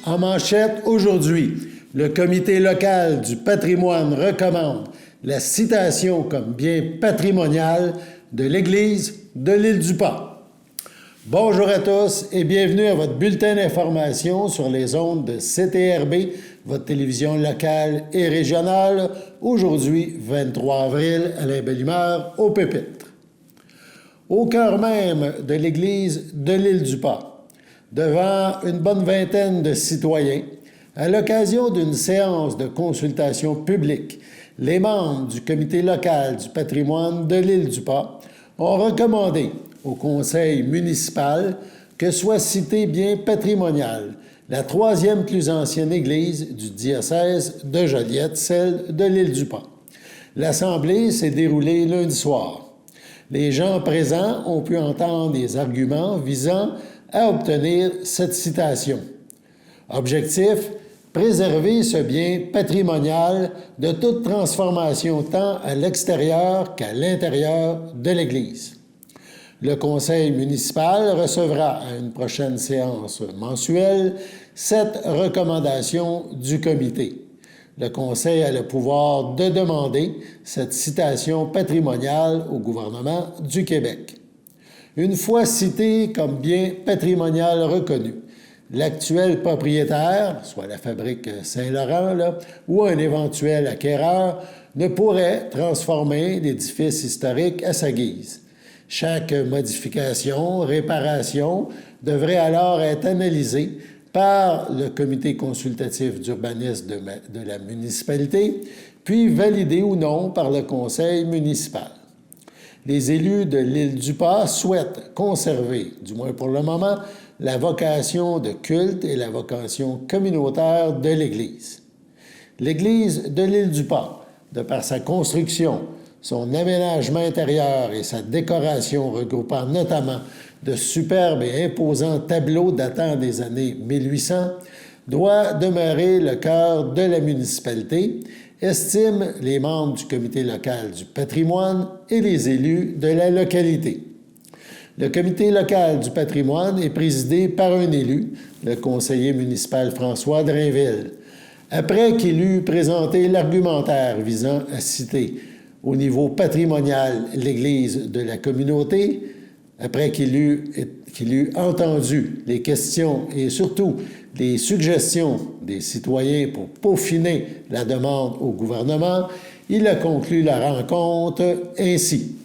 En manchette aujourd'hui, le comité local du patrimoine recommande la citation comme bien patrimonial de l'Église de l'Île-du-Pas. Bonjour à tous et bienvenue à votre bulletin d'information sur les ondes de CTRB, votre télévision locale et régionale. Aujourd'hui, 23 avril, Alain Bellemare au pupitre. Au cœur même de l'Église de l'Île-du-Pas, devant une bonne vingtaine de citoyens, à l'occasion d'une séance de consultation publique, les membres du comité local du patrimoine de l'Île-du-Pas ont recommandé au conseil municipal que soit citée bien patrimoniale la troisième plus ancienne église du diocèse de Joliette, celle de l'Île-du-Pas. L'assemblée s'est déroulée lundi soir. Les gens présents ont pu entendre des arguments visant à obtenir cette citation. Objectif, préserver ce bien patrimonial de toute transformation tant à l'extérieur qu'à l'intérieur de l'Église. Le conseil municipal recevra à une prochaine séance mensuelle cette recommandation du comité. Le conseil a le pouvoir de demander cette citation patrimoniale au gouvernement du Québec. Une fois citée comme bien patrimonial reconnu, l'actuel propriétaire, soit la fabrique Saint-Laurent, ou un éventuel acquéreur, ne pourrait transformer l'édifice historique à sa guise. Chaque modification, réparation devrait alors être analysée par le comité consultatif d'urbanisme de la municipalité, puis validée ou non par le conseil municipal. Les élus de l'Île-du-Pas souhaitent conserver, du moins pour le moment, la vocation de culte et la vocation communautaire de l'Église. L'Église de l'Île-du-Pas, de par sa construction, son aménagement intérieur et sa décoration regroupant notamment de superbes et imposants tableaux datant des années 1800, doit demeurer le cœur de la municipalité, estiment les membres du comité local du patrimoine et les élus de la localité. Le comité local du patrimoine est présidé par un élu, le conseiller municipal François Drainville. Après qu'il eut présenté l'argumentaire visant à citer au niveau patrimonial l'Église de la communauté, après qu'il eut entendu les questions et surtout les suggestions des citoyens pour peaufiner la demande au gouvernement, il a conclu la rencontre ainsi.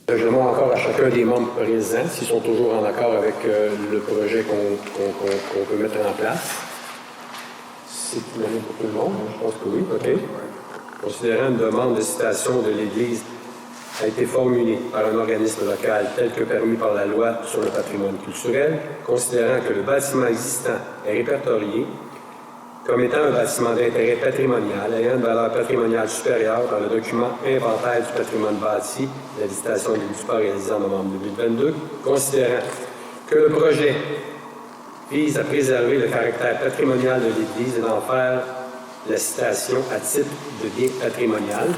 Je demande encore à chacun des membres présents s'ils sont toujours en accord avec le projet qu'on peut mettre en place. C'est unanime pour tout le monde? Je pense que oui. OK. Considérant une demande de citation de l'Église a été formulée par un organisme local tel que permis par la loi sur le patrimoine culturel, considérant que le bâtiment existant est répertorié comme étant un bâtiment d'intérêt patrimonial ayant une valeur patrimoniale supérieure dans le document Inventaire du patrimoine bâti, la citation de l'Île-du-Pas réalisée en novembre 2022, considérant que le projet vise à préserver le caractère patrimonial de l'Église et d'en faire la citation à titre de bien patrimonial.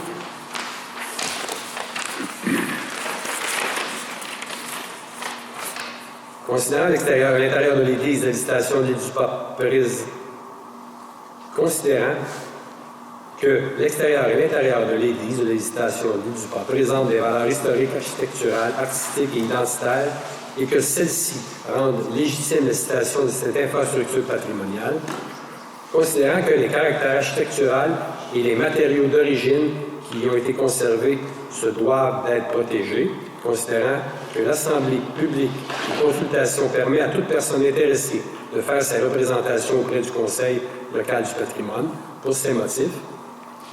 Considérant l'extérieur et l'intérieur de l'Église, la citation de l'Île-du-Pas considérant que l'extérieur et l'intérieur de l'Église de la citation de l'Île-du-Pas présentent des valeurs historiques, architecturales, artistiques et identitaires et que celles-ci rendent légitime la citation de cette infrastructure patrimoniale, considérant que les caractères architecturaux et les matériaux d'origine qui ont été conservés se doivent d'être protégés, considérant que l'Assemblée publique de consultation permet à toute personne intéressée de faire sa représentation auprès du Conseil local du patrimoine. Pour ces motifs,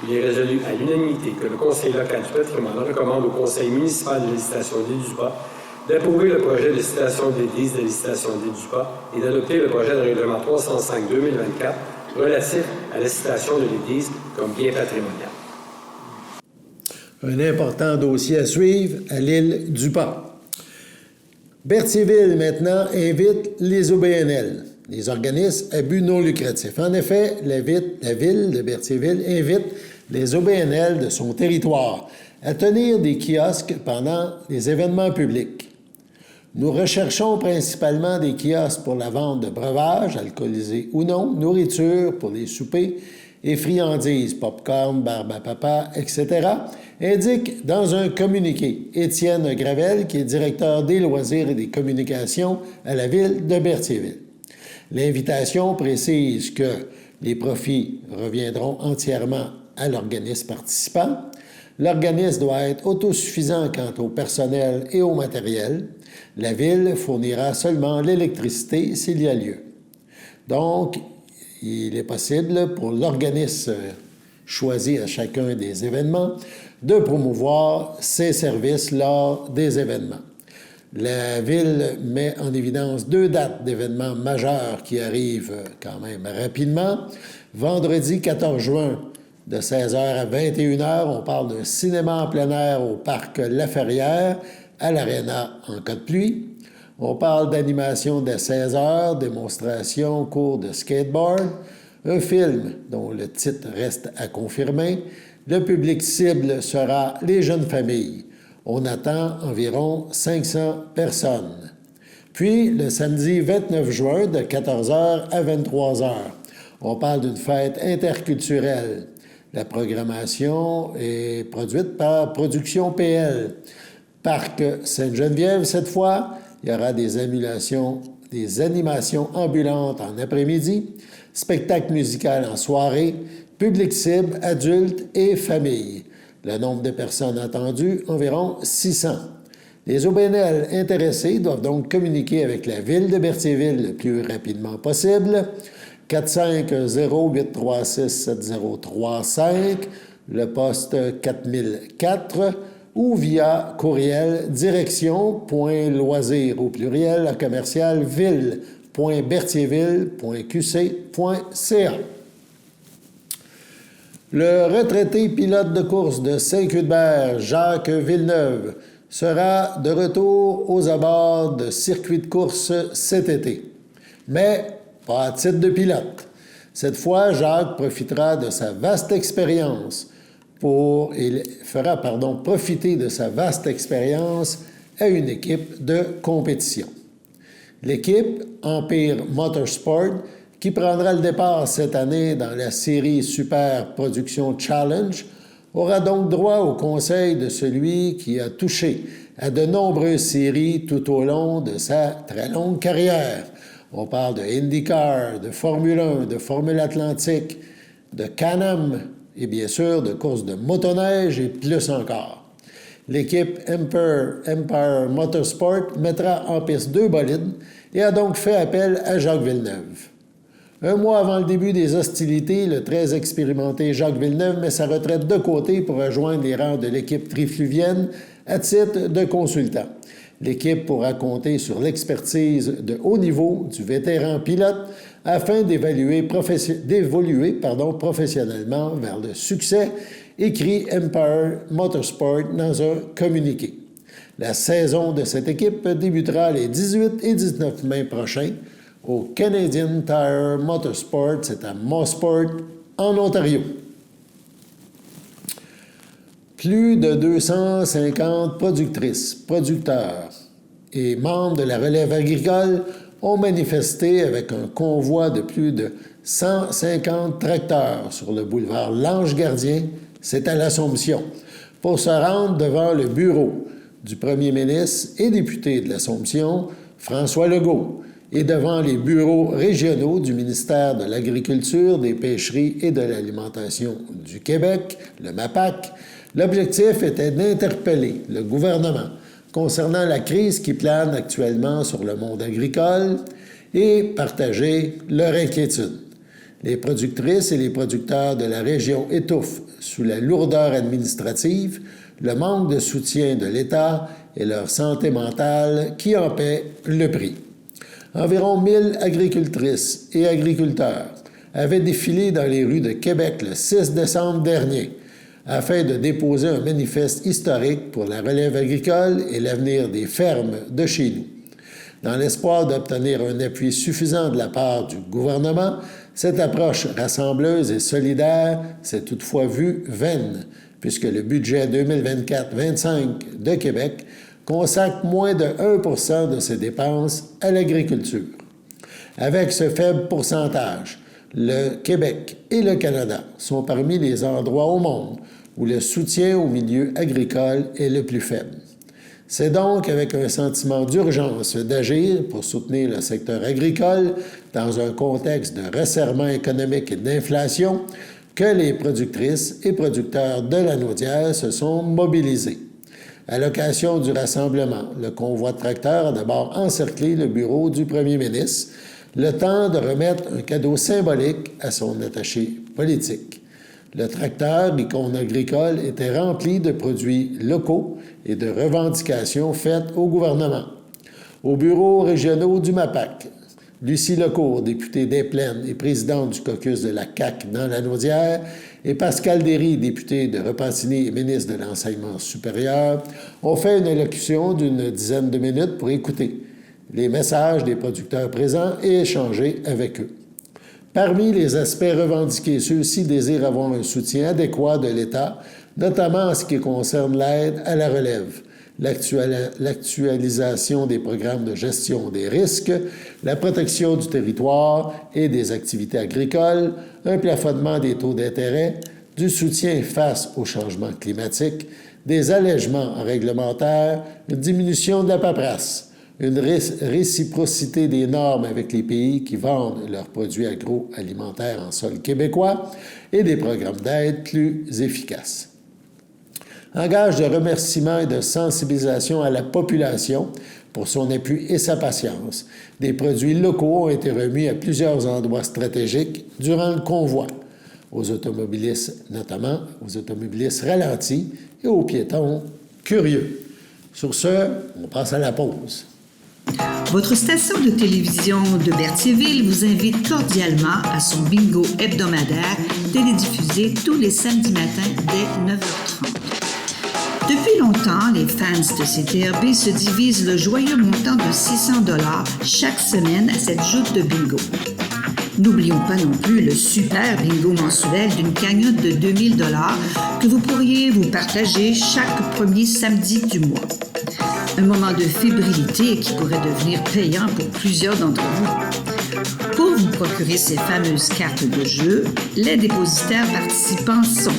il est résolu à l'unanimité que le Conseil local du patrimoine recommande au Conseil municipal de législation de l'Île-du-Pas d'approuver le projet de législation de l'Église de législation de l'Île-du-Pas et d'adopter le projet de règlement 305-2024 relatif à la citation de l'Église comme bien patrimonial. Un important dossier à suivre à l'Île-du-Pas. Berthierville, maintenant, invite les OBNL, les organismes à but non lucratif. En effet, la ville de Berthierville invite les OBNL de son territoire à tenir des kiosques pendant les événements publics. Nous recherchons principalement des kiosques pour la vente de breuvages, alcoolisés ou non, nourriture pour les soupers et friandises, pop-corn, barbe à papa, etc., indique dans un communiqué Étienne Gravel, qui est directeur des loisirs et des communications à la ville de Berthierville. L'invitation précise que les profits reviendront entièrement à l'organisme participant. L'organisme doit être autosuffisant quant au personnel et au matériel. La Ville fournira seulement l'électricité s'il y a lieu. Donc, il est possible pour l'organisme choisi à chacun des événements de promouvoir ses services lors des événements. La Ville met en évidence 2 dates d'événements majeurs qui arrivent quand même rapidement. Vendredi 14 juin, de 16h à 21h, on parle d'un cinéma en plein air au parc Laferrière, à l'Arena en cas de pluie. On parle d'animation dès 16h, démonstration, cours de skateboard, un film dont le titre reste à confirmer. Le public cible sera les jeunes familles. On attend environ 500 personnes. Puis, le samedi 29 juin, de 14h à 23h, on parle d'une fête interculturelle. La programmation est produite par Production PL. Parc Sainte-Geneviève, cette fois, il y aura des animations ambulantes en après-midi, spectacle musical en soirée, public cible, adultes et familles. Le nombre de personnes attendues, environ 600. Les OBNL intéressés doivent donc communiquer avec la Ville de Berthierville le plus rapidement possible. 450-836-7035, le poste 4004, ou via courriel direction.loisir au pluriel à commercial ville.berthierville.qc.ca. Le retraité pilote de course de Saint-Cuthbert, Jacques Villeneuve, sera de retour aux abords de circuits de course cet été. Mais pas à titre de pilote. Cette fois, Jacques profitera de sa vaste expérience profiter de sa vaste expérience à une équipe de compétition. L'équipe Empire Motorsport, qui prendra le départ cette année dans la série Super Production Challenge, aura donc droit au conseil de celui qui a touché à de nombreuses séries tout au long de sa très longue carrière. On parle de IndyCar, de Formule 1, de Formule Atlantique, de Can-Am et bien sûr de courses de motoneige et plus encore. L'équipe Empire Motorsport mettra en piste 2 bolides et a donc fait appel à Jacques Villeneuve. Un mois avant le début des hostilités, le très expérimenté Jacques Villeneuve met sa retraite de côté pour rejoindre les rangs de l'équipe trifluvienne à titre de consultant. L'équipe pourra compter sur l'expertise de haut niveau du vétéran pilote afin d'évoluer professionnellement vers le succès, écrit Empire Motorsport dans un communiqué. La saison de cette équipe débutera les 18 et 19 mai prochains au Canadian Tire Motorsport, c'est à Mosport, en Ontario. Plus de 250 productrices, producteurs et membres de la relève agricole ont manifesté avec un convoi de plus de 150 tracteurs sur le boulevard Lange-Gardien, c'est à l'Assomption, pour se rendre devant le bureau du premier ministre et député de l'Assomption, François Legault, et devant les bureaux régionaux du ministère de l'Agriculture, des Pêcheries et de l'Alimentation du Québec, le MAPAC. L'objectif était d'interpeller le gouvernement concernant la crise qui plane actuellement sur le monde agricole et partager leur inquiétude. Les productrices et les producteurs de la région étouffent sous la lourdeur administrative, le manque de soutien de l'État et leur santé mentale qui en paient le prix. Environ 1000 agricultrices et agriculteurs avaient défilé dans les rues de Québec le 6 décembre dernier afin de déposer un manifeste historique pour la relève agricole et l'avenir des fermes de chez nous. Dans l'espoir d'obtenir un appui suffisant de la part du gouvernement, cette approche rassembleuse et solidaire s'est toutefois vue vaine, puisque le budget 2024-25 de Québec consacre moins de 1 % de ses dépenses à l'agriculture. Avec ce faible pourcentage, le Québec et le Canada sont parmi les endroits au monde où le soutien au milieu agricole est le plus faible. C'est donc avec un sentiment d'urgence d'agir pour soutenir le secteur agricole dans un contexte de resserrement économique et d'inflation que les productrices et producteurs de la Naudière se sont mobilisés. À l'occasion du rassemblement, le convoi de tracteurs a d'abord encerclé le bureau du premier ministre, le temps de remettre un cadeau symbolique à son attaché politique. Le tracteur, l'icône agricole, était rempli de produits locaux et de revendications faites au gouvernement. Aux bureaux régionaux du MAPAC, Lucie Lecourt, députée des Plaines et présidente du caucus de la CAQ dans la Naudière, et Pascal Derry, député de Repentigny et ministre de l'Enseignement supérieur, ont fait une allocution d'une dizaine de minutes pour écouter les messages des producteurs présents et échanger avec eux. Parmi les aspects revendiqués, ceux-ci désirent avoir un soutien adéquat de l'État, notamment en ce qui concerne l'aide à la relève, l'actualisation des programmes de gestion des risques, la protection du territoire et des activités agricoles, un plafonnement des taux d'intérêt, du soutien face au changement climatique, des allègements réglementaires, une diminution de la paperasse, une réciprocité des normes avec les pays qui vendent leurs produits agroalimentaires en sol québécois et des programmes d'aide plus efficaces. En gage de remerciement et de sensibilisation à la population pour son appui et sa patience, des produits locaux ont été remis à plusieurs endroits stratégiques durant le convoi, aux automobilistes notamment, aux automobilistes ralentis et aux piétons curieux. Sur ce, on passe à la pause. Votre station de télévision de Berthierville vous invite cordialement à son bingo hebdomadaire télédiffusé tous les samedis matins dès 9h30. Depuis longtemps, les fans de CTRB se divisent le joyeux montant de 600 $ chaque semaine à cette joute de bingo. N'oublions pas non plus le super bingo mensuel d'une cagnotte de 2000 $ que vous pourriez vous partager chaque premier samedi du mois. Un moment de fébrilité qui pourrait devenir payant pour plusieurs d'entre vous. Pour vous procurer ces fameuses cartes de jeu, les dépositaires participants sont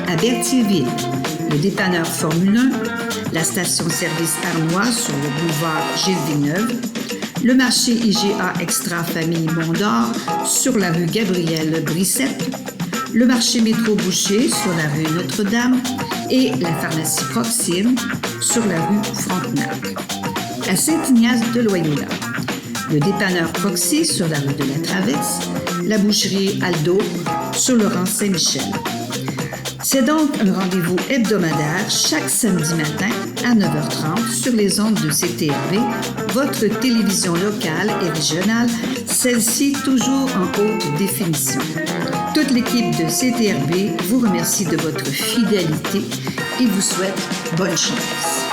à Berthierville, le dépanneur Formule 1, la station-service Arnois sur le boulevard Gilles Villeneuve, le marché IGA Extra Famille Mont-d'Or sur la rue Gabrielle Brissette, le marché Métro Boucher sur la rue Notre-Dame et la pharmacie Proxime sur la rue Frontenac. À Saint-Ignace-de-Loyola, le dépanneur Proxy sur la rue de la Traverse, la boucherie Aldo sur le rang Saint-Michel. C'est donc un rendez-vous hebdomadaire chaque samedi matin à 9h30 sur les ondes de CTRB, votre télévision locale et régionale, celle-ci toujours en haute définition. Toute l'équipe de CTRB vous remercie de votre fidélité et vous souhaite bonne chance.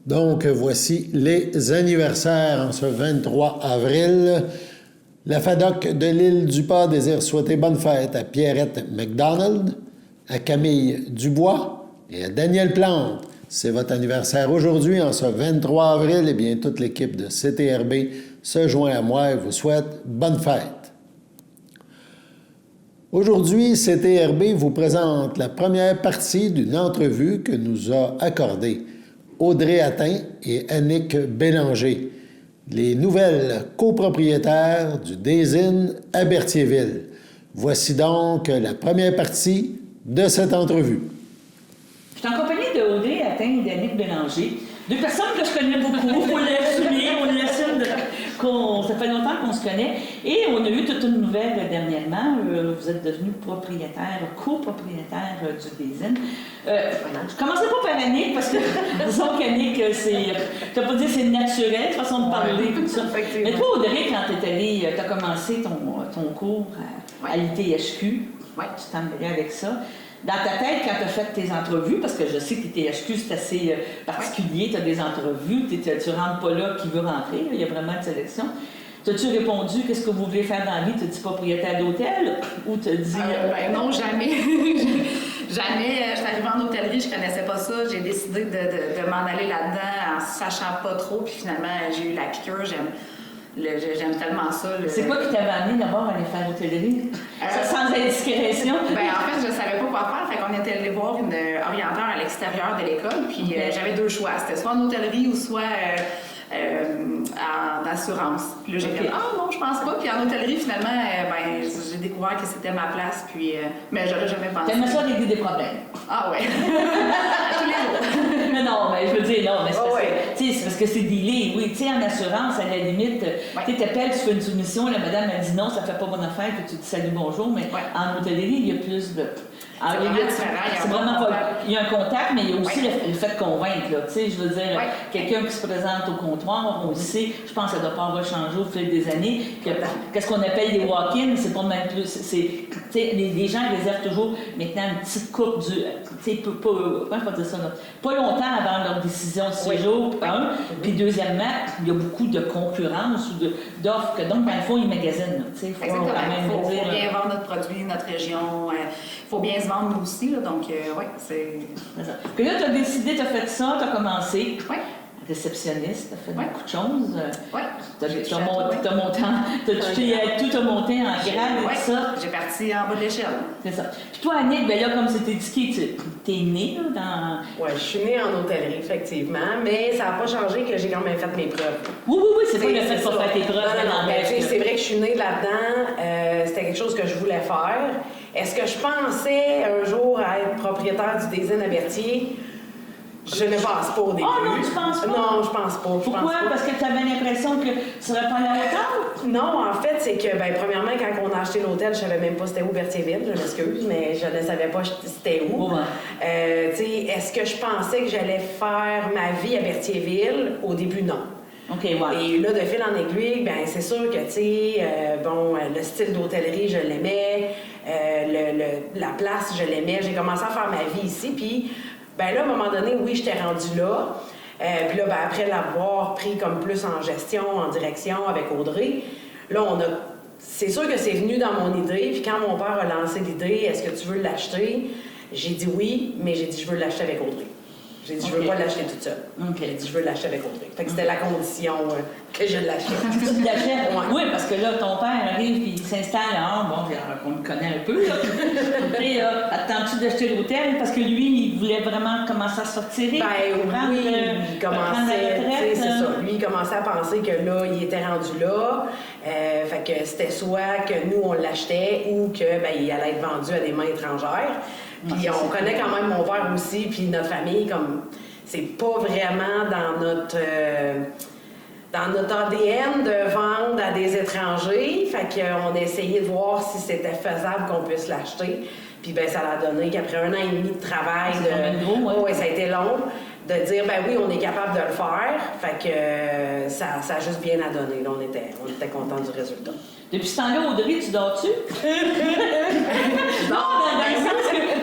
Donc, voici les anniversaires en ce 23 avril. La FADOC de l'île du Pas désire souhaiter bonne fête à Pierrette McDonald, à Camille Dubois et à Daniel Plante. C'est votre anniversaire aujourd'hui, en ce 23 avril. Eh bien, toute l'équipe de CTRB se joint à moi et vous souhaite bonne fête. Aujourd'hui, CTRB vous présente la première partie d'une entrevue que nous a accordée Audrey Attin et Annick Bélanger, les nouvelles copropriétaires du Des-Innes à Berthierville. Voici donc la première partie de cette entrevue. Je suis en compagnie d'Audrey Attin et d'Annick Bélanger, deux personnes que je connais beaucoup, il faut l'assumer, on l'assume, ça fait longtemps qu'on se connaît, et on a eu toute une nouvelle dernièrement, vous êtes devenus copropriétaire du Des-Innes. Je commencerai pas par Annick, parce que disons qu'Annick, je ne vais pas dire c'est naturel, façon de parler, tout ça. Mais toi, Audrey, quand tu as commencé ton cours à l'ITHQ, tu t'en mêlais avec ça. dans ta tête, quand tu as fait tes entrevues, parce que je sais que THQ, c'est assez particulier, tu as des entrevues, tu ne rentres pas là qui veut rentrer, il y a vraiment une sélection. T'as-tu répondu, qu'est-ce que vous voulez faire dans la vie? T'as dit propriétaire d'hôtel? Ou t'as dit... non, jamais. Jamais. Je suis arrivée en hôtellerie, je connaissais pas ça. J'ai décidé de m'en aller là-dedans en sachant pas trop. Puis finalement, j'ai eu la piqûre. J'aime tellement ça. C'est quoi qui t'avait amené d'abord à aller faire l'hôtellerie? Sans indiscrétion? En fait, je savais pas quoi faire. Fait qu'on était allé voir une orienteur à l'extérieur de l'école. Puis j'avais 2 choix. C'était soit en hôtellerie ou soit... en assurance. Puis là, j'ai dit, non, je pense pas. Puis en hôtellerie, finalement, j'ai découvert que c'était ma place. Puis, mais j'aurais jamais pensé. T'aimes ça régler des problèmes? Ah ouais. À tous les jours. Mais non, mais je veux dire, non, mais c'est parce que c'est dealé. Oui, tu sais, en assurance, à la limite, tu t'appelles, tu fais une soumission, la madame a dit non, ça fait pas bonne affaire, puis tu te dis salut, bonjour. Mais en hôtellerie, il y a plus de... C'est vraiment pas... Il y a un contact, mais il y a aussi le fait de convaincre. Là. Tu sais, je veux dire, quelqu'un qui se présente au comptoir, on le sait, je pense que ça doit pas avoir changé au fil des années. Qu'est-ce qu'on appelle des walk-ins, c'est pas même plus... Les gens réservent toujours maintenant une petite coupe du... Comment je peux dire ça? Là? Pas longtemps avant leur décision de séjour, puis deuxièmement, il y a beaucoup de concurrence ou d'offres, donc dans le fond, ils magasinent. Exactement. Il faut bien vendre notre produit, notre région. Il faut bien se vendre nous aussi. Là, donc, c'est... Puis là, tu as décidé, tu as fait ça, tu as commencé. Oui. Réceptionniste, tu as fait beaucoup de choses. Oui. Tu as monté tout a monté en grade et tout ça. J'ai parti en bas de l'échelle. C'est ça. Puis toi, Annick, là, comme c'était indiqué, tu es née là, dans... Oui, je suis née en hôtellerie, effectivement, mais ça n'a pas changé que j'ai quand même fait mes preuves. Oui, c'est pas le fait de pas faire tes preuves. C'est vrai que je suis née là-dedans. C'était quelque chose que je voulais faire. Est-ce que je pensais un jour à être propriétaire du Des Innes à Berthier? Je ne pense pas au début. Oh non, tu penses pas? Non, je pense pas. Pourquoi? Parce que tu avais l'impression que tu serais pas à la hauteur? Non, en fait, c'est que, premièrement, quand on a acheté l'hôtel, je savais même pas c'était où Berthierville, je m'excuse, mais je ne savais pas c'était où. Est-ce que je pensais que j'allais faire ma vie à Berthierville? Au début, non. OK, Et là, de fil en aiguille, c'est sûr que, le style d'hôtellerie, je l'aimais, la place, je l'aimais. J'ai commencé à faire ma vie ici, puis... là, à un moment donné, oui, j'étais rendue là. Puis là, après l'avoir pris comme plus en gestion, en direction avec Audrey, là, c'est sûr que c'est venu dans mon idée. Puis quand mon père a lancé l'idée, est-ce que tu veux l'acheter? J'ai dit oui, mais j'ai dit je veux l'acheter avec Audrey. J'ai dit je veux pas l'acheter toute seule. J'ai dit je veux l'acheter avec Audrey. Fait que c'était la condition que je l'achète. Tu l'achètes? Oui, parce que là, ton père arrive et il s'installe on le connaît un peu. Attends-tu d'acheter l'hôtel? Parce que lui, il voulait vraiment commencer à sortir. Il commençait, c'est ça. Lui, il commençait à penser que là, il était rendu là. Fait que c'était soit que nous, on l'achetait ou que il allait être vendu à des mains étrangères. Puis on connaît quand même mon père aussi, puis notre famille, comme c'est pas vraiment dans notre ADN de vendre à des étrangers. Fait qu'on a essayé de voir si c'était faisable qu'on puisse l'acheter. Puis ça l'a donné qu'après 1 an et demi de travail, ça a été long, de dire oui, on est capable de le faire. Fait que ça a juste bien à donner. Là, on était contents du résultat. Depuis ce temps-là, Audrey, tu dors-tu?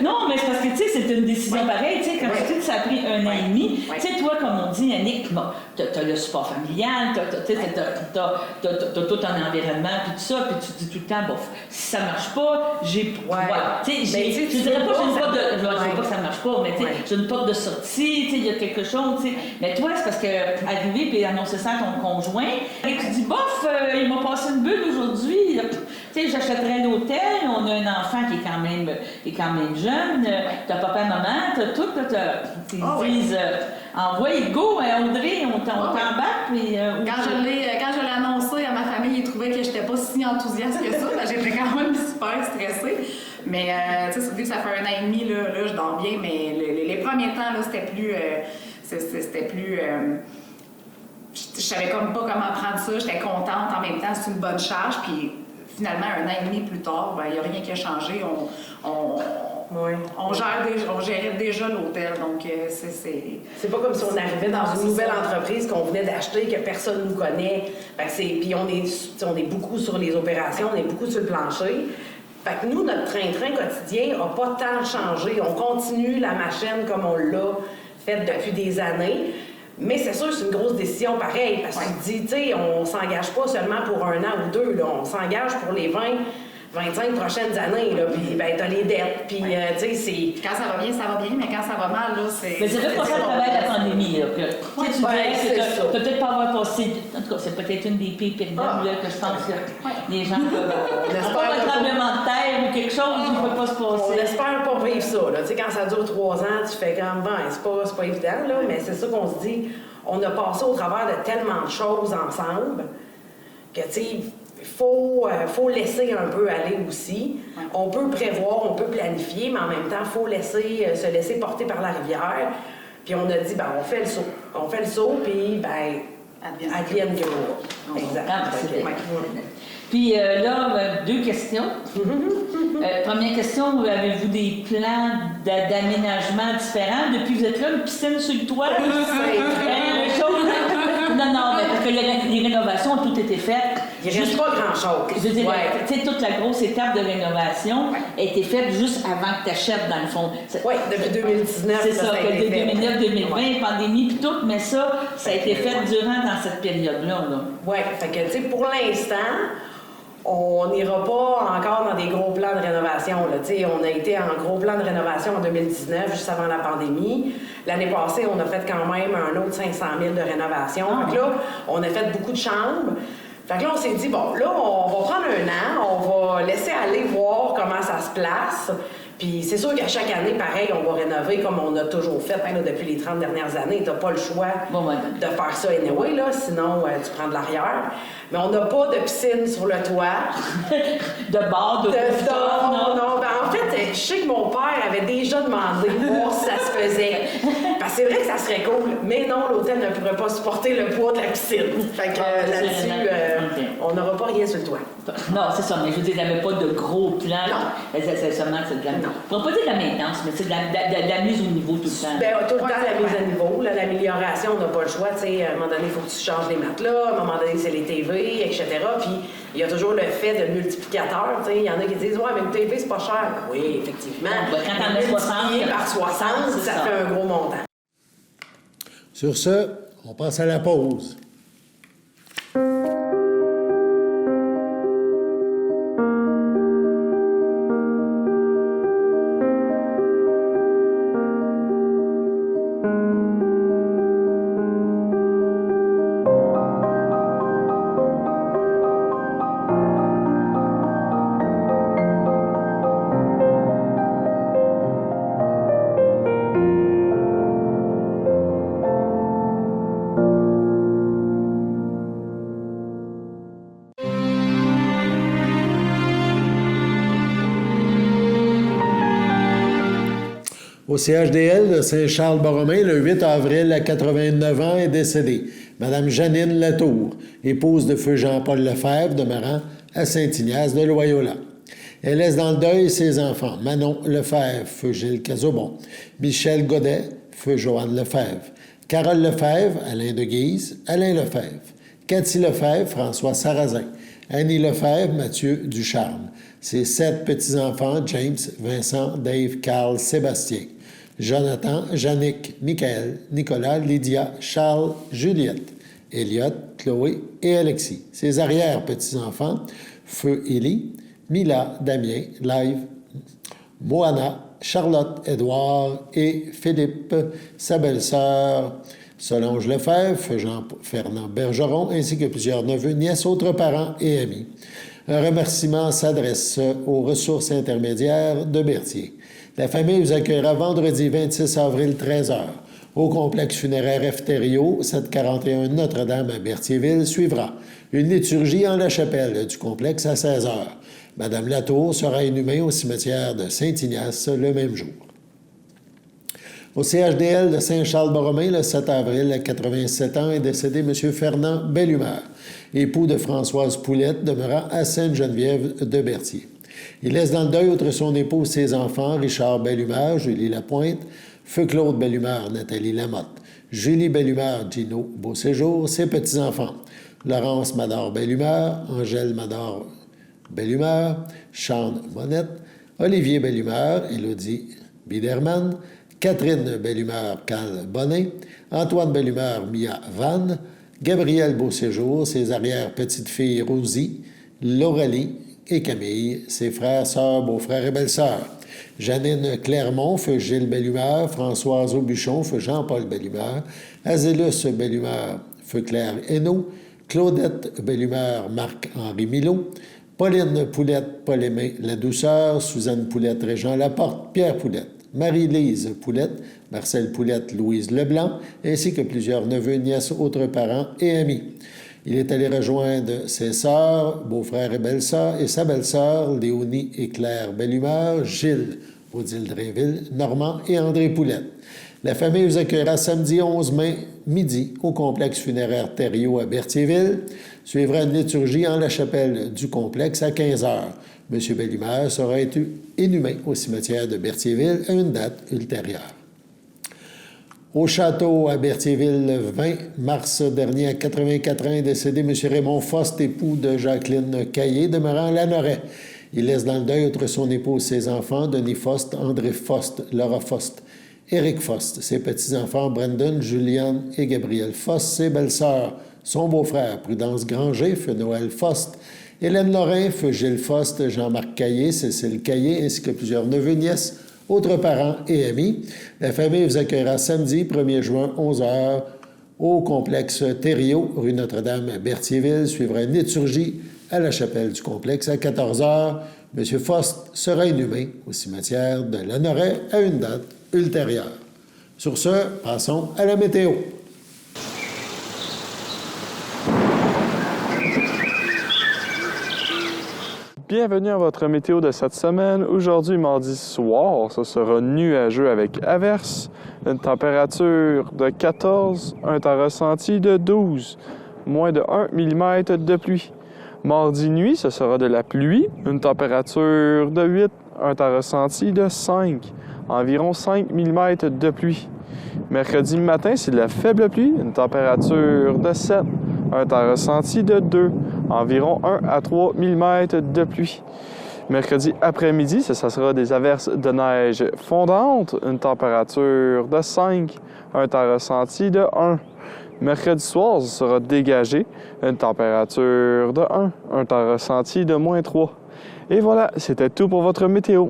Non, mais c'est parce que, tu sais, c'est une décision pareille. Tu sais, quand tu dis que ça a pris 1 an et demi, tu sais, toi, comme on dit, Annick, t'as le support familial, t'as tout un environnement, puis tout ça, puis tu te dis tout le temps, si ça marche pas, j'ai... Tu sais, je dirais pas que j'ai une porte de... Je dirais pas que ça marche pas, mais tu sais, j'ai une porte de sortie, tu sais, il y a quelque chose, tu sais. Mais toi, c'est parce que arriver puis annoncer ça à ton conjoint, et tu dis, il m'a passé une bulle aujourd'hui, tu sais, j'achèterais l'hôtel, on a un enfant qui est quand même jeune, t'as papa, maman, t'as tout, ils disent, envoie, go, Audrey, on t'embarque, puis... Quand je l'ai annoncé à ma famille, ils trouvaient que j'étais pas si enthousiaste que ça, j'étais quand même super stressée. Mais, tu sais, vu que ça fait 1 an et demi, là, je dors bien, mais les premiers temps, là, c'était plus... je savais comme pas comment prendre ça, j'étais contente en même temps, c'est une bonne charge, puis finalement, 1 an et demi plus tard, il n'y a rien qui a changé, on gérait déjà l'hôtel, donc c'est pas comme si on arrivait dans une nouvelle entreprise qu'on venait d'acheter, que personne nous connaît. Puis on est beaucoup sur les opérations, on est beaucoup sur le plancher. Fait que nous, notre train-train quotidien n'a pas tant changé. On continue la machine comme on l'a fait depuis des années. Mais c'est sûr que c'est une grosse décision pareil, parce que tu dis, tu sais, on s'engage pas seulement pour 1 an ou 2, là, on s'engage pour les 25 prochaines années, là, puis ben, t'as les dettes, puis tu sais, c'est... Quand ça va bien, mais quand ça va mal, là, c'est... Mais c'est vrai qu'on fait le travail de la pandémie, là, que tu dirais que tu peux peut-être pas avoir passé... En tout cas, c'est peut-être une des pires périodes, là, que je pense que les gens peuvent... pas un tremblement de terre ou quelque chose, il ne peut pas se passer. On espère pas vivre ça, là. Tu sais, quand ça dure 3 ans, tu fais comme, ben, c'est pas évident, là, mais c'est ça qu'on se dit. On a passé au travers de tellement de choses ensemble que, tu sais, il faut laisser un peu aller aussi. On peut prévoir, on peut planifier, mais en même temps, il faut se laisser porter par la rivière. Puis on a dit, ben on fait le saut. On fait le saut, puis, ben, advienne que pourra. Exact. Puis là, 2 questions. Première question, avez-vous des plans d'aménagement différents? Depuis que vous êtes là, une piscine sur le toit? Non, mais parce que les rénovations ont toutes été faites. Il ne reste pas grand-chose. Je veux dire, tu sais, toute la grosse étape de rénovation a été faite juste avant que tu achètes, dans le fond. Oui, depuis 2019. C'est ça, que 2009, 2020, pandémie, puis tout, mais ça a été fait durant dans cette période-là. Oui, fait que, tu sais, pour l'instant, on n'ira pas encore dans des gros plans de rénovation. Là. On a été en gros plan de rénovation en 2019, juste avant la pandémie. L'année passée, on a fait quand même un autre 500 000 de rénovation. Fait que là, on a fait beaucoup de chambres. Fait que là, on s'est dit, bon, là, on va prendre 1 an, on va laisser aller voir comment ça se place. Puis c'est sûr qu'à chaque année, pareil, on va rénover comme on a toujours fait là, depuis les 30 dernières années. T'as pas le choix de faire ça anyway, là, sinon tu prends de l'arrière. Mais on n'a pas de piscine sur le toit. De bar, de non. Ben, en fait, je sais que mon père avait déjà demandé voir si ça se faisait. Parce que c'est vrai que ça serait cool, mais non, l'hôtel ne pourrait pas supporter le poids de la piscine. Fait que là-dessus, on n'aura pas rien sur le toit. Non, c'est ça, mais je veux dire, il n'y avait pas de gros plans. C'est seulement de la... On ne va pas dire de la maintenance, mais c'est de la mise au niveau tout le temps. Bien, tout le temps, la mise à niveau. L'amélioration, on n'a pas le choix. T'sais, à un moment donné, il faut que tu changes les matelas. À un moment donné, c'est les TV, etc. Puis, il y a toujours le fait de multiplicateur. Il y en a qui disent, ouais, mais une TV, c'est pas cher. Oui, effectivement. Quand on a 60, par 60, ça fait un gros montant. Sur ce, on passe à la pause. Au CHDL de Saint-Charles-Borromée, le 8 avril, à 89 ans, est décédée Mme Janine Latour, épouse de feu Jean-Paul Lefebvre, demeurant à Saint-Ignace de Loyola. Elle laisse dans le deuil ses enfants, Manon Lefebvre, feu Gilles Cazobon, Michel Godet, feu Joanne Lefebvre, Carole Lefebvre, Alain de Guise, Alain Lefebvre, Cathy Lefebvre, François Sarrazin, Annie Lefebvre, Mathieu Ducharme. Ses 7 petits-enfants, James, Vincent, Dave, Carl, Sébastien, Jonathan, Jannick, Michael, Nicolas, Lydia, Charles, Juliette, Elliot, Chloé et Alexis. Ses arrière-petits-enfants, Feu Élie, Mila, Damien, Live, Moana, Charlotte, Édouard et Philippe, sa belle-sœur, Solange Lefebvre, Feu Jean-Fernand Bergeron, ainsi que plusieurs neveux, nièces, autres parents et amis. Un remerciement s'adresse aux ressources intermédiaires de Berthier. La famille vous accueillera vendredi 26 avril, 13h, au complexe funéraire Efterio, 741 Notre-Dame à Berthierville. Suivra une liturgie en la chapelle du complexe à 16h. Madame Latour sera inhumée au cimetière de Saint-Ignace le même jour. Au CHDL de Saint-Charles-Borromée, le 7 avril, à 87 ans, est décédé M. Fernand Bellumeur, époux de Françoise Poulette, demeurant à Sainte-Geneviève de Berthier. Il laisse dans le deuil, outre son épouse, ses enfants, Richard Bellumeur, Julie Lapointe, Feu Claude Bellumeur, Nathalie Lamotte, Julie Bellumeur, Gino Beauséjour, ses petits-enfants, Laurence Mador Bellumeur, Angèle Mador Bellumeur, Sean Monette, Olivier Bellumeur, Élodie Biderman, Catherine Bellumeur, Carl Bonnet, Antoine Bellumeur, Mia Vannes, Gabrielle Beauséjour, ses arrière-petites-filles Rosie, Laurelie et Camille, ses frères, sœurs, beaux-frères et belles-sœurs. Janine Clermont, feu Gilles Bellumeur, Françoise Aubuchon, feu Jean-Paul Bellumeur, Azélus Bellumeur, feu Claire Hainaut, Claudette Bellumeur, Marc-Henri Milot, Pauline Poulette, Paul-Aimé La Douceur, Suzanne Poulette, Régent Laporte, Pierre Poulette, Marie-Lise Poulette, Marcel Poulette, Louise Leblanc, ainsi que plusieurs neveux, nièces, autres parents et amis. Il est allé rejoindre ses sœurs, beaux-frères et belles-sœurs, et sa belle-sœur, Léonie et Claire Bellumeur, Gilles, Odile Drainville, Normand et André Poulette. La famille vous accueillera samedi 11 mai, midi, au complexe funéraire Thériault à Berthierville. Suivra une liturgie en la chapelle du complexe à 15 h. M. Bellumeur sera inhumé au cimetière de Berthierville à une date ultérieure. Au château à Berthierville, le 20 mars dernier, à 84 ans, est décédé M. Raymond Faust, époux de Jacqueline Caillé, demeurant à Lanoret. Il laisse dans le deuil, outre son épouse, ses enfants, Denis Faust, André Faust, Laura Faust, Éric Faust, ses petits-enfants, Brendan, Juliane et Gabriel Faust, ses belles-sœurs, son beau-frère, Prudence Granger, feu Noël Faust, Hélène Lorrain, feu Gilles Faust, Jean-Marc Caillé, Cécile Caillé, ainsi que plusieurs neveux, nièces, autres parents et amis. La famille vous accueillera samedi 1er juin, 11 h, au complexe Thériault, rue Notre-Dame à Berthierville. Suivra une liturgie à la chapelle du complexe à 14 h. M. Faust sera inhumé au cimetière de Lanoret à une date ultérieure. Sur ce, passons à la météo. Bienvenue à votre météo de cette semaine. Aujourd'hui, mardi soir, ce sera nuageux avec averses, une température de 14, un temps ressenti de 12, moins de 1 mm de pluie. Mardi nuit, ce sera de la pluie, une température de 8, un temps ressenti de 5, environ 5 mm de pluie. Mercredi matin, c'est de la faible pluie, une température de 7, un temps ressenti de 2, environ 1 à 3 mm de pluie. Mercredi après-midi, ça sera des averses de neige fondante, une température de 5, un temps ressenti de 1. Mercredi soir, ça sera dégagé, une température de 1, un temps ressenti de moins 3. Et voilà, c'était tout pour votre météo.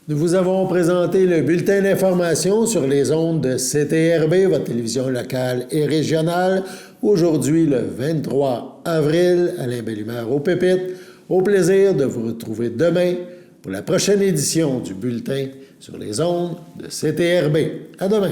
Nous vous avons présenté le bulletin d'information sur les ondes de CTRB, votre télévision locale et régionale. Aujourd'hui, le 23 avril, Alain Bellumeur au pupitre. Au plaisir de vous retrouver demain pour la prochaine édition du bulletin sur les ondes de CTRB. À demain!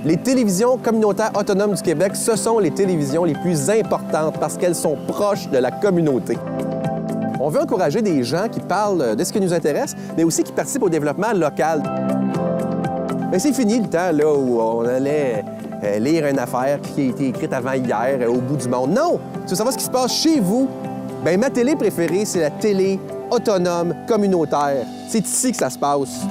Les télévisions communautaires autonomes du Québec, ce sont les télévisions les plus importantes parce qu'elles sont proches de la communauté. On veut encourager des gens qui parlent de ce qui nous intéresse, mais aussi qui participent au développement local. Mais c'est fini le temps là, où on allait lire une affaire qui a été écrite avant hier au bout du monde. Non! Tu veux savoir ce qui se passe chez vous? Bien, ma télé préférée, c'est la télé autonome communautaire. C'est ici que ça se passe.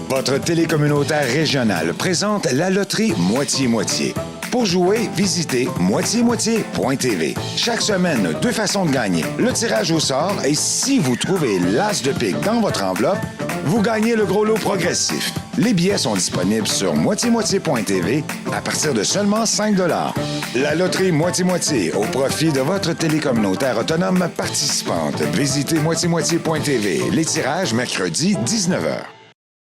Votre télé communautaire régionale présente la loterie Moitié-Moitié. Pour jouer, visitez moitié-moitié.tv. Chaque semaine, 2 façons de gagner. Le tirage au sort et si vous trouvez l'as de pique dans votre enveloppe, vous gagnez le gros lot progressif. Les billets sont disponibles sur moitié-moitié.tv à partir de seulement 5 $. La loterie Moitié-Moitié au profit de votre télé communautaire autonome participante. Visitez moitié-moitié.tv. Les tirages mercredi 19 h.